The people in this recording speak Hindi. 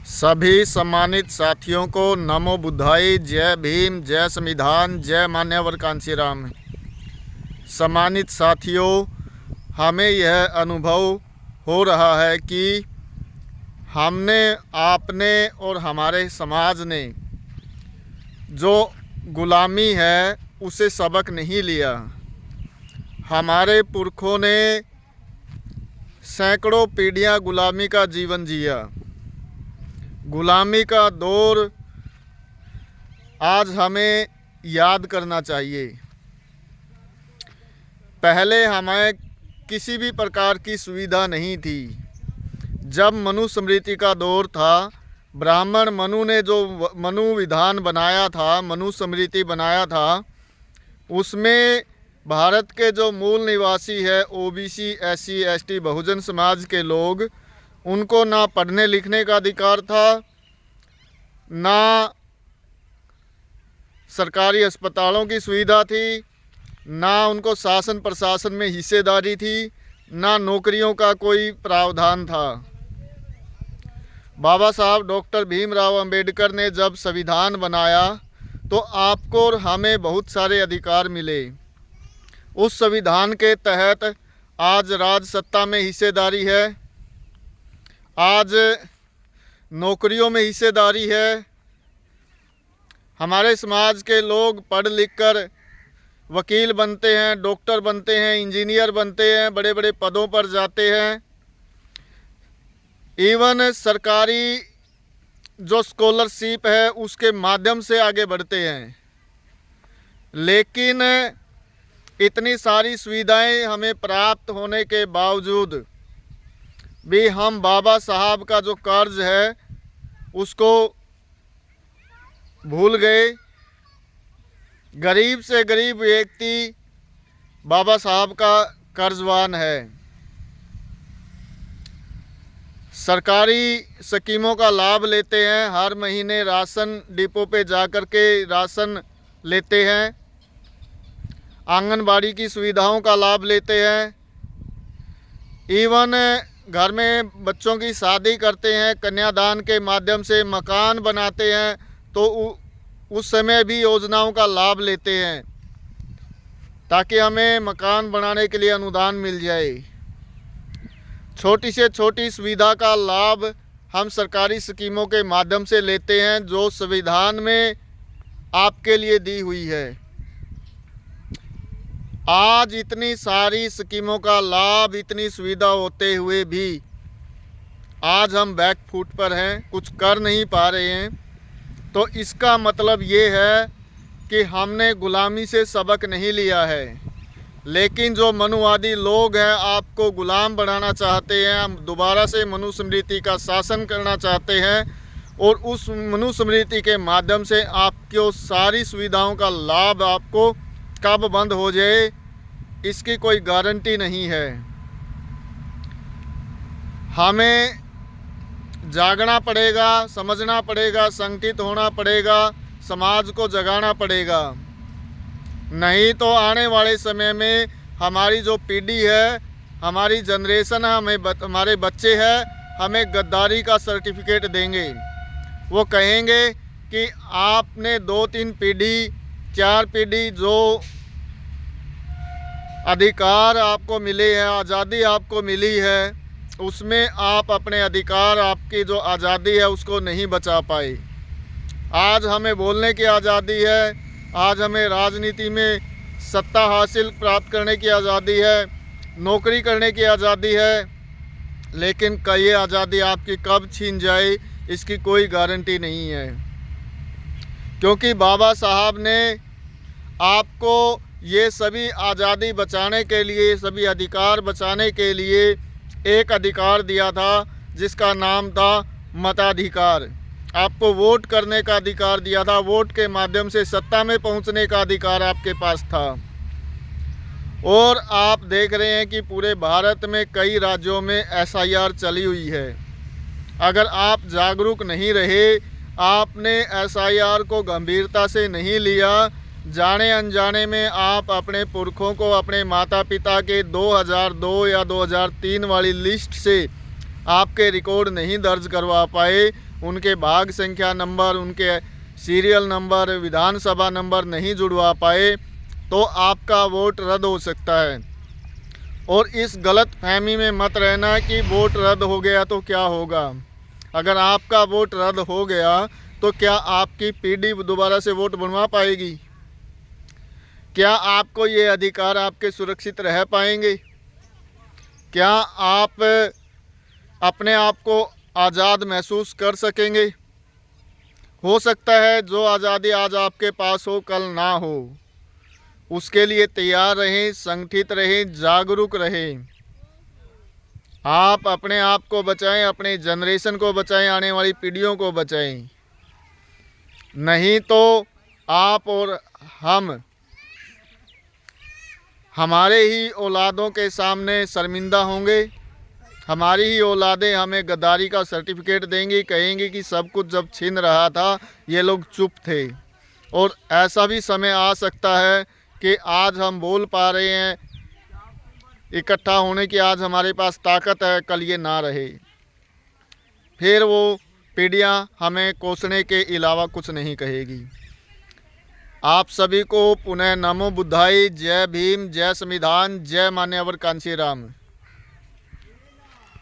सभी सम्मानित साथियों को नमो बुद्धाय, जय भीम, जय संविधान, जय मान्यवर कांशीराम। सम्मानित साथियों, हमें यह अनुभव हो रहा है कि हमने, आपने और हमारे समाज ने जो गुलामी है उसे सबक नहीं लिया। हमारे पुरखों ने सैकड़ों पीढ़ियां गुलामी का जीवन जिया। गुलामी का दौर आज हमें याद करना चाहिए। पहले हमें किसी भी प्रकार की सुविधा नहीं थी। जब मनुस्मृति का दौर था, ब्राह्मण मनु ने जो मनु विधान बनाया था, मनुस्मृति बनाया था, उसमें भारत के जो मूल निवासी है, OBC, SC, ST, Bahujan Samaj के लोग, उनको ना पढ़ने लिखने का अधिकार था, ना सरकारी अस्पतालों की सुविधा थी, ना उनको शासन प्रशासन में हिस्सेदारी थी, ना नौकरियों का कोई प्रावधान था। बाबा साहब डॉक्टर भीमराव अंबेडकर ने जब संविधान बनाया तो आपको और हमें बहुत सारे अधिकार मिले। उस संविधान के तहत आज राज सत्ता में हिस्सेदारी है, आज नौकरियों में हिस्सेदारी है। हमारे समाज के लोग पढ़ लिख कर वकील बनते हैं, डॉक्टर बनते हैं, इंजीनियर बनते हैं, बड़े बड़े पदों पर जाते हैं। इवन सरकारी जो स्कॉलरशिप है उसके माध्यम से आगे बढ़ते हैं। लेकिन इतनी सारी सुविधाएं हमें प्राप्त होने के बावजूद भी हम बाबा साहब का जो कर्ज है उसको भूल गए। गरीब से गरीब व्यक्ति बाबा साहब का कर्जवान है। सरकारी स्कीमों का लाभ लेते हैं, हर महीने राशन डिपो पे जा कर के राशन लेते हैं, आंगनबाड़ी की सुविधाओं का लाभ लेते हैं। इवन घर में बच्चों की शादी करते हैं, कन्यादान के माध्यम से मकान बनाते हैं, तो उस समय भी योजनाओं का लाभ लेते हैं ताकि हमें मकान बनाने के लिए अनुदान मिल जाए। छोटी से छोटी सुविधा का लाभ हम सरकारी स्कीमों के माध्यम से लेते हैं जो संविधान में आपके लिए दी हुई है। आज इतनी सारी स्कीमों का लाभ, इतनी सुविधा होते हुए भी आज हम बैक फुट पर हैं, कुछ कर नहीं पा रहे हैं। तो इसका मतलब ये है कि हमने गुलामी से सबक नहीं लिया है। लेकिन जो मनुवादी लोग हैं आपको गुलाम बनाना चाहते हैं, हम दोबारा से मनुस्मृति का शासन करना चाहते हैं और उस मनुस्मृति के माध्यम से आपको सारी सुविधाओं का लाभ आपको कब बंद हो जाए इसकी कोई गारंटी नहीं है। हमें जागना पड़ेगा, समझना पड़ेगा, संगठित होना पड़ेगा, समाज को जगाना पड़ेगा। नहीं तो आने वाले समय में हमारी जो पीढ़ी है, हमारी जनरेशन है, हमारे बच्चे हैं, हमें गद्दारी का सर्टिफिकेट देंगे। वो कहेंगे कि आपने 2-3 पीढ़ी, 4 पीढ़ी जो अधिकार आपको मिले हैं, आज़ादी आपको मिली है, उसमें आप अपने अधिकार, आपकी जो आज़ादी है उसको नहीं बचा पाए। आज हमें बोलने की आज़ादी है, आज हमें राजनीति में सत्ता हासिल प्राप्त करने की आज़ादी है, नौकरी करने की आज़ादी है, लेकिन ये आज़ादी आपकी कब छीन जाए इसकी कोई गारंटी नहीं है। क्योंकि बाबा साहब ने आपको ये सभी आज़ादी बचाने के लिए, सभी अधिकार बचाने के लिए एक अधिकार दिया था जिसका नाम था मताधिकार। आपको वोट करने का अधिकार दिया था, वोट के माध्यम से सत्ता में पहुंचने का अधिकार आपके पास था। और आप देख रहे हैं कि पूरे भारत में कई राज्यों में SIR चली हुई है। अगर आप जागरूक नहीं रहे, आपने SIR को गंभीरता से नहीं लिया, जाने अनजाने में आप अपने पुरखों को, अपने माता पिता के 2002 या 2003 वाली लिस्ट से आपके रिकॉर्ड नहीं दर्ज करवा पाए उनके भाग संख्या नंबर, उनके सीरियल नंबर, विधानसभा नंबर नहीं जुड़वा पाए तो आपका वोट रद्द हो सकता है। और इस गलत फहमी में मत रहना कि वोट रद्द हो गया तो क्या होगा। अगर आपका वोट रद्द हो गया तो क्या आपकी पीढ़ी दोबारा से वोट बनवा पाएगी? क्या आपको ये अधिकार आपके सुरक्षित रह पाएंगे? क्या आप अपने आप को आज़ाद महसूस कर सकेंगे? हो सकता है जो आज़ादी आज आपके पास हो कल ना हो। उसके लिए तैयार रहें, संगठित रहें, जागरूक रहें। आप अपने आप को बचाएं, अपने जनरेशन को बचाएं, आने वाली पीढ़ियों को बचाएं। नहीं तो आप और हमारे ही औलादों के सामने शर्मिंदा होंगे। हमारी ही औलादें हमें गद्दारी का सर्टिफिकेट देंगी, कहेंगी कि सब कुछ जब छीन रहा था ये लोग चुप थे। और ऐसा भी समय आ सकता है कि आज हम बोल पा रहे हैं, इकट्ठा होने की आज हमारे पास ताकत है, कल ये ना रहे। फिर वो पीढ़ियां हमें कोसने के अलावा कुछ नहीं कहेगी। आप सभी को पुनः नमो बुद्धाय। जय भीम, जय संविधान, जय मान्यवर कांशीराम।